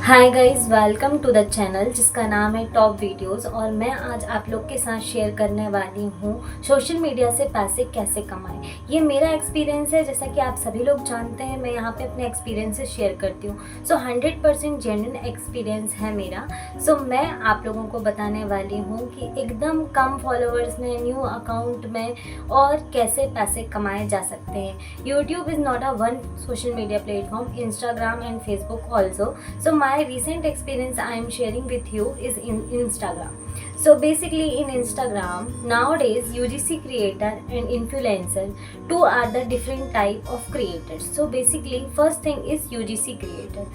Hi guys, welcome to the channel जिसका नाम है टॉप वीडियोस। और मैं आज आप लोग के साथ शेयर करने वाली हूँ सोशल मीडिया से पैसे कैसे कमाएं। ये मेरा एक्सपीरियंस है, जैसा कि आप सभी लोग जानते हैं। मैं यहाँ पे अपने एक्सपीरियंसेस शेयर करती हूँ। 100% जेन्युइन एक्सपीरियंस है मेरा। मैं आप लोगों को बताने वाली हूँ कि एकदम कम फॉलोअर्स में, न्यू अकाउंट में और कैसे पैसे कमाए जा सकते हैं। YouTube is not a one social media platform, Instagram and Facebook also. My recent experience I am sharing with you is in Instagram. So basically in Instagram nowadays UGC creator and influencer two are the different type of creators. So basically first thing is UGC creator.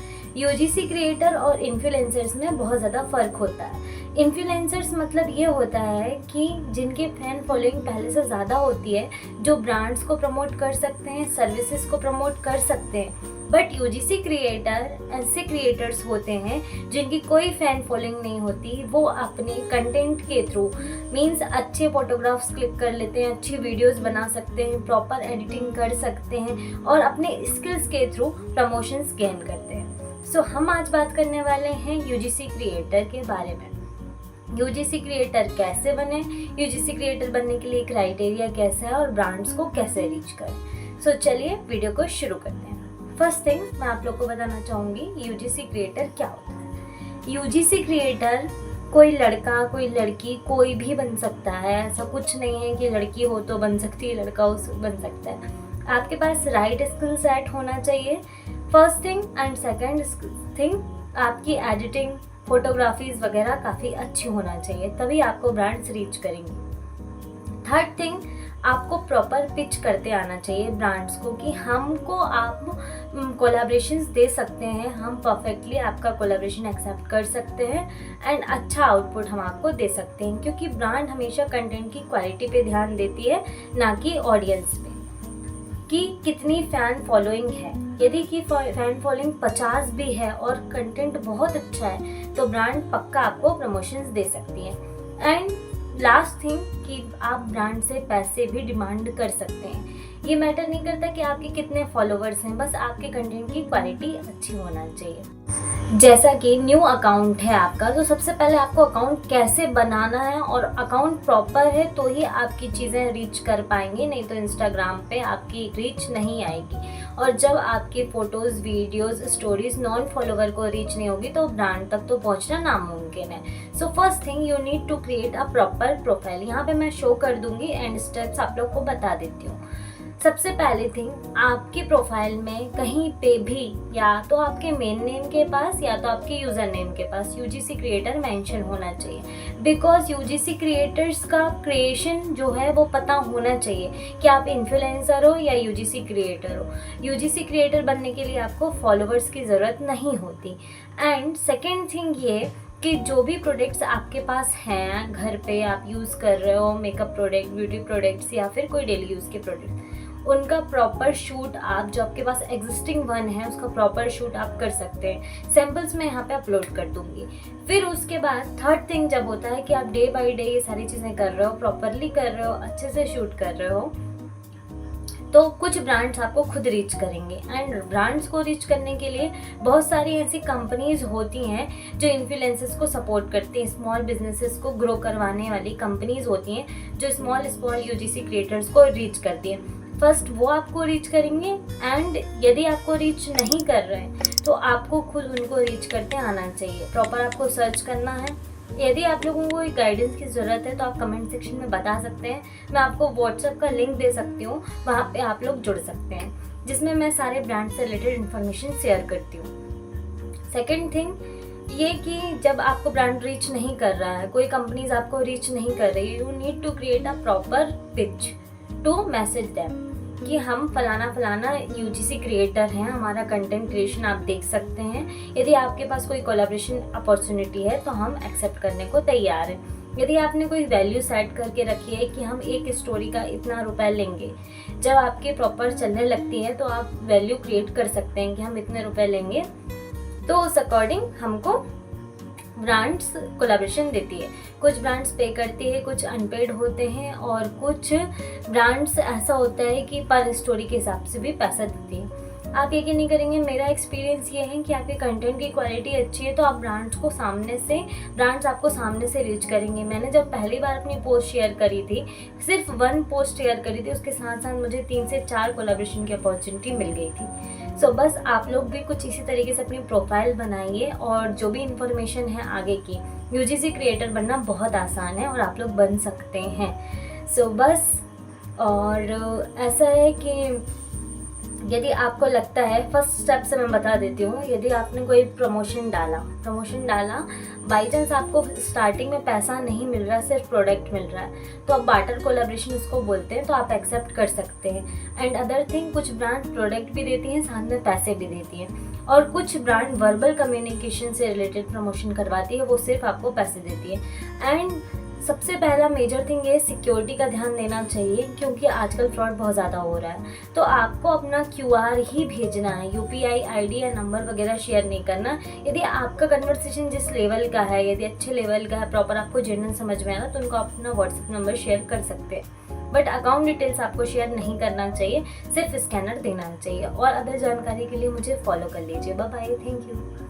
UGC creator और influencers में बहुत ज़्यादा फ़र्क होता है। Influencers मतलब ये होता है कि जिनके फैन फॉलोइंग पहले से ज़्यादा होती है, जो ब्रांड्स को प्रमोट कर सकते हैं, सर्विसेज को प्रमोट कर सकते हैं। बट यूजीसी क्रिएटर ऐसे क्रिएटर्स होते हैं जिनकी कोई फैन फॉलोइंग नहीं होती। वो अपने कंटेंट के थ्रू मीन्स अच्छे फोटोग्राफ्स क्लिक कर लेते हैं, अच्छी वीडियोस बना सकते हैं, प्रॉपर एडिटिंग कर सकते हैं और अपने स्किल्स के थ्रू प्रमोशंस गेन करते हैं। हम आज बात करने वाले हैं यूजीसी क्रिएटर के बारे में। यूजीसी क्रिएटर कैसे बने, यूजीसी क्रिएटर बनने के लिए क्राइटेरिया कैसा है और ब्रांड्स को कैसे रीच करें। चलिए वीडियो को शुरू करते हैं। फर्स्ट थिंग मैं आप लोग को बताना चाहूँगी यूजीसी क्रिएटर क्या होता है। यूजीसी क्रिएटर कोई लड़का, कोई लड़की, कोई भी बन सकता है। ऐसा कुछ नहीं है कि लड़की हो तो बन सकती है, लड़का हो बन सकता है। आपके पास राइट स्किल सेट होना चाहिए, first thing. And second thing, आपकी एडिटिंग, फोटोग्राफीज वगैरह काफ़ी अच्छी होना चाहिए, तभी आपको ब्रांड्स रीच करेंगे। थर्ड थिंग, आपको प्रॉपर पिच करते आना चाहिए ब्रांड्स को कि हमको आप कोलैबोरेशंस दे सकते हैं, हम परफेक्टली आपका कोलैबोरेशन एक्सेप्ट कर सकते हैं एंड अच्छा आउटपुट हम आपको दे सकते हैं। क्योंकि ब्रांड हमेशा कंटेंट की क्वालिटी पे ध्यान देती है, ना कि ऑडियंस पे कि कितनी फ़ैन फॉलोइंग है। यदि कि फ़ैन फॉलोइंग 50 भी है और कंटेंट बहुत अच्छा है तो ब्रांड पक्का आपको प्रमोशंस दे सकती है। एंड लास्ट थिंग कि आप ब्रांड से पैसे भी डिमांड कर सकते हैं। ये मैटर नहीं करता कि आपके कितने फॉलोवर्स हैं, बस आपके कंटेंट की क्वालिटी अच्छी होना चाहिए। जैसा कि न्यू अकाउंट है आपका, तो सबसे पहले आपको अकाउंट कैसे बनाना है और अकाउंट प्रॉपर है तो ही आपकी चीज़ें रीच कर पाएंगे, नहीं तो इंस्टाग्राम पे आपकी रीच नहीं आएगी। और जब आपकी photos, videos, stories non follower को रीच नहीं होगी तो ब्रांड तक तो पहुंचना नामुमकिन है। First thing you need to create a proper profile. यहाँ पे मैं शो कर दूंगी एंड स्टेप्स आप लोग को बता देती हूँ। सबसे पहले थिंग, आपकी प्रोफाइल में कहीं पे भी या तो आपके मेन नेम के पास या तो आपके यूज़र नेम के पास यूजीसी क्रिएटर मेंशन होना चाहिए। बिकॉज यूजीसी क्रिएटर्स का क्रिएशन जो है वो पता होना चाहिए कि आप इन्फ्लुएंसर हो या यूजीसी क्रिएटर हो। यूजीसी क्रिएटर बनने के लिए आपको फॉलोवर्स की ज़रूरत नहीं होती। एंड सेकेंड थिंग ये कि जो भी प्रोडक्ट्स आपके पास हैं, घर पे आप यूज़ कर रहे हो, मेकअप प्रोडक्ट, ब्यूटी प्रोडक्ट्स या फिर कोई डेली यूज़ के प्रोडक्ट, उनका प्रॉपर शूट आप, जो आपके पास एग्जिस्टिंग वन है उसका प्रॉपर शूट आप कर सकते हैं। सैम्पल्स मैं यहाँ पे अपलोड कर दूँगी। फिर उसके बाद थर्ड थिंग जब होता है कि आप डे बाय डे ये सारी चीज़ें कर रहे हो, प्रॉपरली कर रहे हो, अच्छे से शूट कर रहे हो, तो कुछ ब्रांड्स आपको खुद रीच करेंगे। एंड ब्रांड्स को रीच करने के लिए बहुत सारी ऐसी कंपनीज होती हैं जो इन्फ्लुएंसर्स को सपोर्ट करती हैं। स्मॉल बिजनेसेस को ग्रो करवाने वाली कंपनीज होती हैं जो स्मॉल यूजीसी क्रिएटर्स को रीच करती हैं। फर्स्ट वो आपको रीच करेंगे एंड यदि आपको रीच नहीं कर रहे हैं तो आपको खुद उनको रीच करते आना चाहिए। प्रॉपर आपको सर्च करना है। यदि आप लोगों को कोई गाइडेंस की ज़रूरत है तो आप कमेंट सेक्शन में बता सकते हैं। मैं आपको व्हाट्सएप का लिंक दे सकती हूँ, वहाँ पे आप लोग जुड़ सकते हैं, जिसमें मैं सारे ब्रांड से रिलेटेड इन्फॉर्मेशन शेयर करती हूँ। सेकेंड थिंग ये कि जब आपको ब्रांड रीच नहीं कर रहा है, कोई कंपनीज आपको रीच नहीं कर रही, you need to create a proper pitch to message them कि हम फलाना यूजीसी क्रिएटर हैं, हमारा कंटेंट क्रिएशन आप देख सकते हैं। यदि आपके पास कोई कोलैबोरेशन अपॉर्चुनिटी है तो हम एक्सेप्ट करने को तैयार हैं। यदि आपने कोई वैल्यू सेट करके रखी है कि हम एक स्टोरी का इतना रुपए लेंगे, जब आपके प्रॉपर चलने लगती है तो आप वैल्यू क्रिएट कर सकते हैं कि हम इतने रुपए लेंगे, तो उस अकॉर्डिंग हमको ब्रांड्स कोलैबोरेशन देती है। कुछ ब्रांड्स पे करती है, कुछ अनपेड होते हैं और कुछ ब्रांड्स ऐसा होता है कि पर स्टोरी के हिसाब से भी पैसा देती है। आप यकीन नहीं करेंगे, मेरा एक्सपीरियंस ये है कि आपके कंटेंट की क्वालिटी अच्छी है तो आप ब्रांड्स आपको सामने से रीच करेंगे। मैंने जब पहली बार अपनी पोस्ट शेयर करी थी, सिर्फ 1 पोस्ट शेयर करी थी, उसके साथ साथ मुझे 3 से 4 कोलैबोरेशन की अपॉर्चुनिटी मिल गई थी। सो बस आप लोग भी कुछ इसी तरीके से अपनी प्रोफाइल बनाइए और जो भी इंफॉर्मेशन है आगे की, यूजीसी क्रिएटर बनना बहुत आसान है और आप लोग बन सकते हैं। सो बस, और ऐसा है कि यदि आपको लगता है, फर्स्ट स्टेप से मैं बता देती हूँ, यदि आपने कोई प्रमोशन डाला बाई चांस आपको स्टार्टिंग में पैसा नहीं मिल रहा, सिर्फ प्रोडक्ट मिल रहा है, तो आप बार्टर कोलैबोरेशन उसको बोलते हैं, तो आप एक्सेप्ट कर सकते हैं। एंड अदर थिंग, कुछ ब्रांड प्रोडक्ट भी देती हैं, साथ में पैसे भी देती हैं, और कुछ ब्रांड वर्बल कम्युनिकेशन से रिलेटेड प्रमोशन करवाती है, वो सिर्फ आपको पैसे देती है। एंड सबसे पहला मेजर थिंग ये सिक्योरिटी का ध्यान देना चाहिए, क्योंकि आजकल फ्रॉड बहुत ज़्यादा हो रहा है। तो आपको अपना QR ही भेजना है, UPI ID या नंबर वगैरह शेयर नहीं करना। यदि आपका कन्वर्सेशन जिस लेवल का है, यदि अच्छे लेवल का है, प्रॉपर आपको जेन्युइन समझ में आ रहा, तो उनको अपना WhatsApp नंबर शेयर कर सकते हैं, बट अकाउंट डिटेल्स आपको शेयर नहीं करना चाहिए, सिर्फ स्कैनर देना चाहिए। और अदर जानकारी के लिए मुझे फॉलो कर लीजिए। Bye bye, thank you.